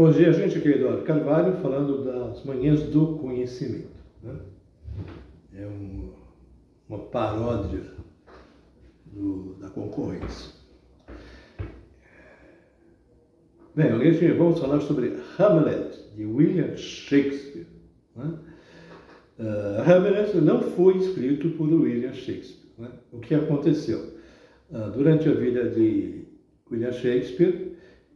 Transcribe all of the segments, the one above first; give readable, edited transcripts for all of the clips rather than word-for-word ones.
Bom dia, gente. Aqui é Eduardo Carvalho, falando das manhãs do conhecimento, né? É uma paródia da concorrência. Bem, hoje vamos falar sobre Hamlet, de William Shakespeare, né? Hamlet não foi escrito por William Shakespeare, né? O que aconteceu? Durante a vida de William Shakespeare,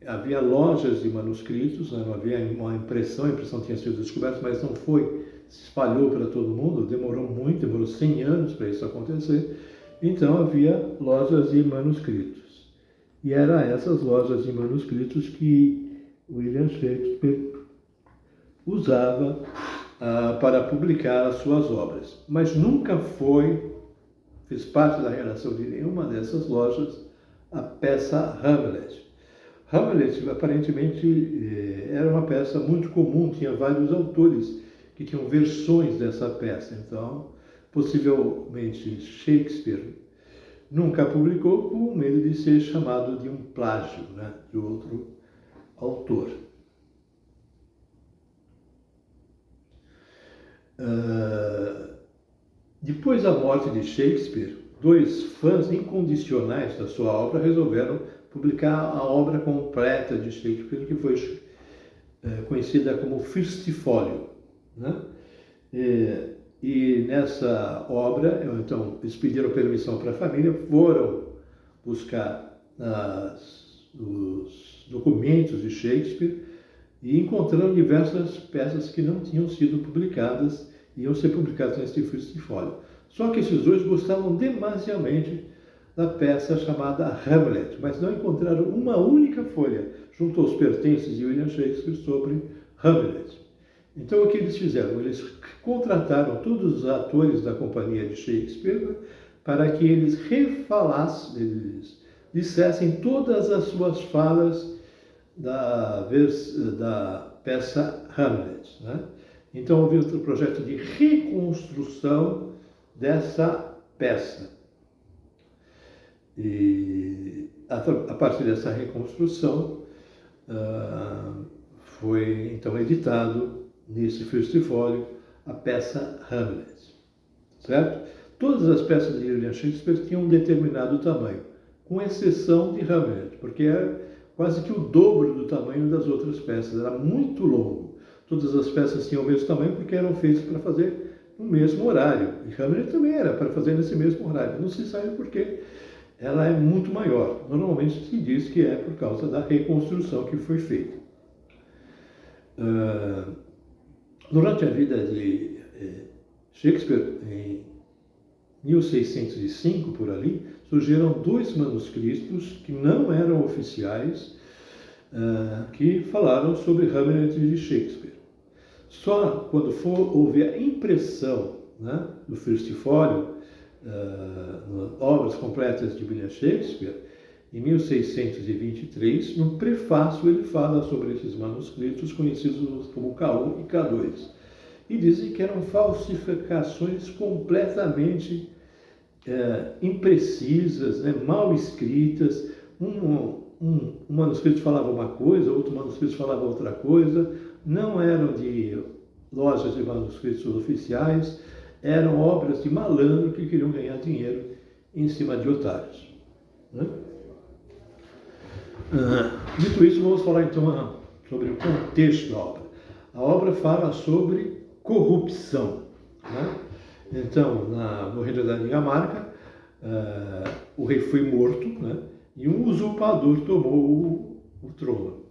havia lojas de manuscritos, né? Não havia uma impressão, a impressão tinha sido descoberta, mas não foi, se espalhou para todo mundo, demorou 100 anos para isso acontecer. Então havia lojas de manuscritos. E eram essas lojas de manuscritos que William Shakespeare usava para publicar as suas obras. Mas nunca fez parte da redação de nenhuma dessas lojas a peça Hamlet. Hamlet, aparentemente, era uma peça muito comum, tinha vários autores que tinham versões dessa peça. Então, possivelmente, Shakespeare nunca publicou com medo de ser chamado de um plágio, né, de outro autor. Depois da morte de Shakespeare, dois fãs incondicionais da sua obra resolveram publicar a obra completa de Shakespeare, que foi conhecida como First Folio, né? E nessa obra, então, eles pediram permissão para a família, foram buscar os documentos de Shakespeare e encontraram diversas peças que não tinham sido publicadas, iam ser publicadas nesse First Folio. Só que esses dois gostavam demasiadamente da peça chamada Hamlet, mas não encontraram uma única folha junto aos pertences de William Shakespeare sobre Hamlet. Então o que eles fizeram? Eles contrataram todos os atores da companhia de Shakespeare para que eles refalassem, eles dissessem todas as suas falas da peça Hamlet, né? Então houve outro projeto de reconstrução dessa peça. E a partir dessa reconstrução foi então editado nesse First Folio a peça Hamlet, certo? Todas as peças de William Shakespeare tinham um determinado tamanho, com exceção de Hamlet, porque era quase que o dobro do tamanho das outras peças, era muito longo. Todas as peças tinham o mesmo tamanho porque eram feitas para fazer no mesmo horário, e Hamlet também era para fazer nesse mesmo horário, não se sabe por quê. Ela é muito maior. Normalmente se diz que é por causa da reconstrução que foi feita. Durante a vida de Shakespeare, em 1605, por ali, surgiram dois manuscritos que não eram oficiais, que falaram sobre Hamlet de Shakespeare. Só quando houve a impressão, né, do First Folio, obras completas de William Shakespeare, em 1623, no prefácio ele fala sobre esses manuscritos conhecidos como K1 e K2, e dizem que eram falsificações completamente imprecisas, né, mal escritas. Um manuscrito falava uma coisa, outro manuscrito falava outra coisa, não eram de lojas de manuscritos oficiais, eram obras de malandro que queriam ganhar dinheiro em cima de otários, né? Dito isso, vamos falar então sobre o contexto da obra. A obra fala sobre corrupção, né? Então, no reino da Dinamarca, o rei foi morto, né? E um usurpador tomou o trono.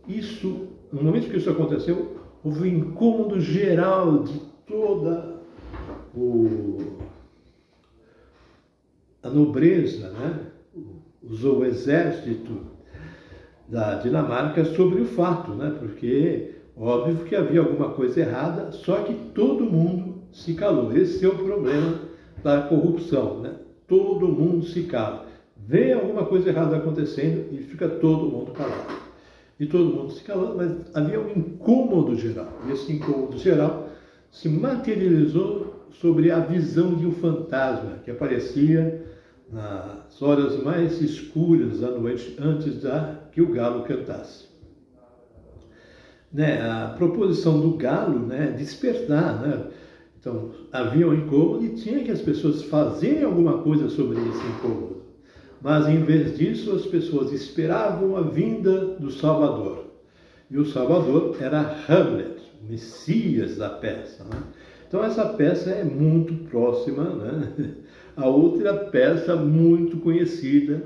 No momento que isso aconteceu, houve um incômodo geral de toda a nobreza, né? Usou o exército da Dinamarca sobre o fato, né? Porque óbvio que havia alguma coisa errada, só que todo mundo se calou. Esse é o problema da corrupção, né? Todo mundo se cala. Vê alguma coisa errada acontecendo e fica todo mundo calado. E todo mundo se calando, mas havia um incômodo geral. E esse incômodo geral se materializou sobre a visão de um fantasma que aparecia nas horas mais escuras da noite, antes que o galo cantasse. né, a proposição do galo, né, despertar, né? Então, havia um incômodo e tinha que as pessoas fazerem alguma coisa sobre esse incômodo. Mas, em vez disso, as pessoas esperavam a vinda do Salvador. E o Salvador era Hamlet, o Messias da peça, né? Então, essa peça é muito próxima, né, a outra peça muito conhecida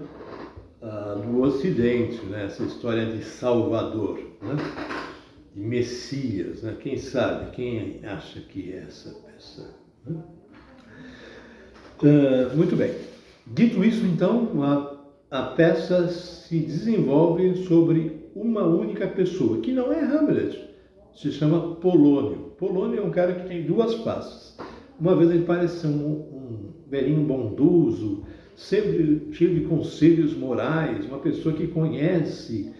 do Ocidente, né, essa história de Salvador, né, de Messias, né? Quem sabe, quem acha que é essa peça, né? Muito bem. Dito isso, então, a peça se desenvolve sobre uma única pessoa, que não é Hamlet, se chama Polônio. Polônio é um cara que tem duas faces. Uma vez ele parece ser um velhinho bondoso, sempre cheio de conselhos morais, uma pessoa que conhece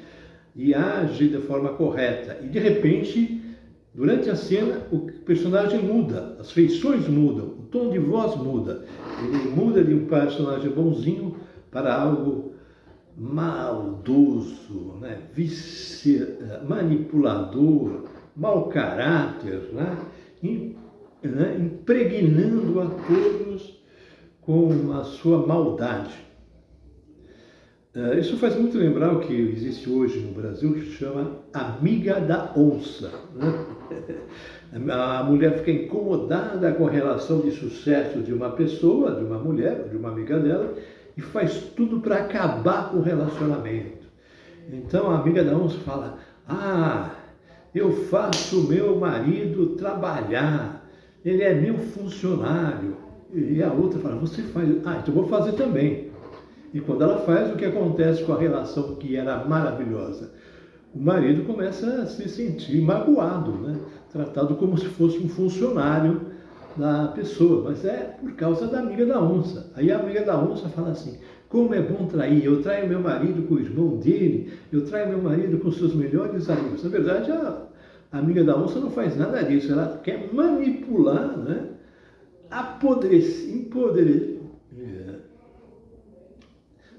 e age de forma correta. E, de repente, durante a cena, o personagem muda, as feições mudam, o tom de voz muda. Ele muda de um personagem bonzinho para algo maldoso, né? Manipulador, mau caráter, né? Impregnando a todos com a sua maldade. Isso faz muito lembrar o que existe hoje no Brasil, que se chama amiga da onça, né? A mulher fica incomodada com a relação de sucesso de uma pessoa, de uma mulher, de uma amiga dela, e faz tudo para acabar com o relacionamento. Então a amiga da onça fala: eu faço o meu marido trabalhar, ele é meu funcionário. E a outra fala: você faz? Então eu vou fazer também. E quando ela faz, o que acontece com a relação que era maravilhosa? O marido começa a se sentir magoado, né? Tratado como se fosse um funcionário da pessoa, mas é por causa da amiga da onça. Aí a amiga da onça fala assim: como é bom trair, eu traio meu marido com o irmão dele, eu traio meu marido com seus melhores amigos. Na verdade, a amiga da onça não faz nada disso, ela quer manipular, né?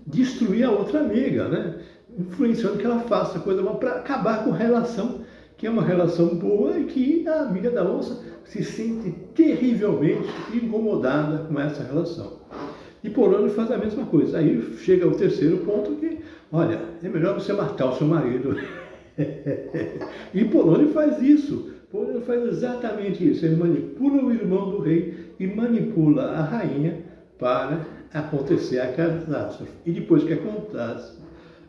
Destruir a outra amiga, né? Influenciando que ela faça coisa para acabar com a relação, que é uma relação boa e que a amiga da onça se sente terrivelmente incomodada com essa relação. E Polônio faz a mesma coisa. Aí chega o terceiro ponto que, olha, é melhor você matar o seu marido. E Polônio faz isso. Polônio faz exatamente isso. Ele manipula o irmão do rei e manipula a rainha para acontecer a catástrofe. E depois que acontece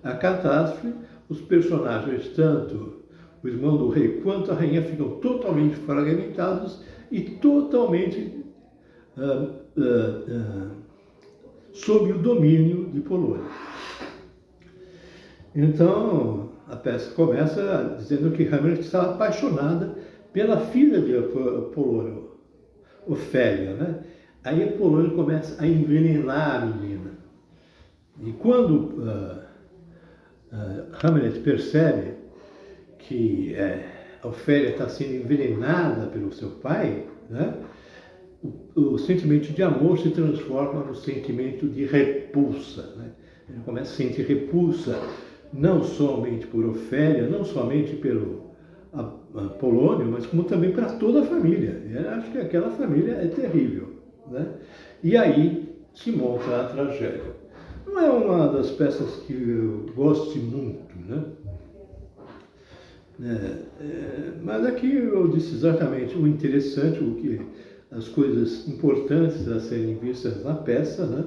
a catástrofe, os personagens, tanto o irmão do rei quanto a rainha, ficam totalmente fragmentados e totalmente sob o domínio de Polônio. Então, a peça começa dizendo que Hamlet estava apaixonada pela filha de Polônio, Ofélia, né? Aí a Polônio começa a envenenar a menina. E quando Hamlet percebe que a Ofélia está sendo envenenada pelo seu pai, né? O sentimento de amor se transforma no sentimento de repulsa, né? Ele começa a sentir repulsa não somente por Ofélia, não somente pelo Polônio, mas como também para toda a família. Eu acho que aquela família é terrível, né? E aí se monta a tragédia. Não é uma das peças que eu goste muito, né? Mas aqui eu disse exatamente o interessante, as coisas importantes a serem vistas na peça, né?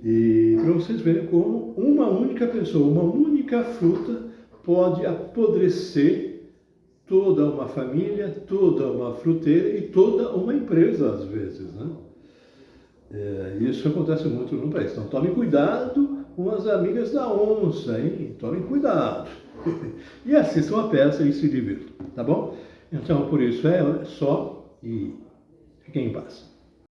E para vocês verem como uma única pessoa, uma única fruta pode apodrecer toda uma família, toda uma fruteira e toda uma empresa, às vezes, né? Isso acontece muito no país. Então, tomem cuidado com as amigas da onça, hein? Tomem cuidado. E assistam a peça e se divirtam, tá bom? Então, por isso é só e fiquem em paz.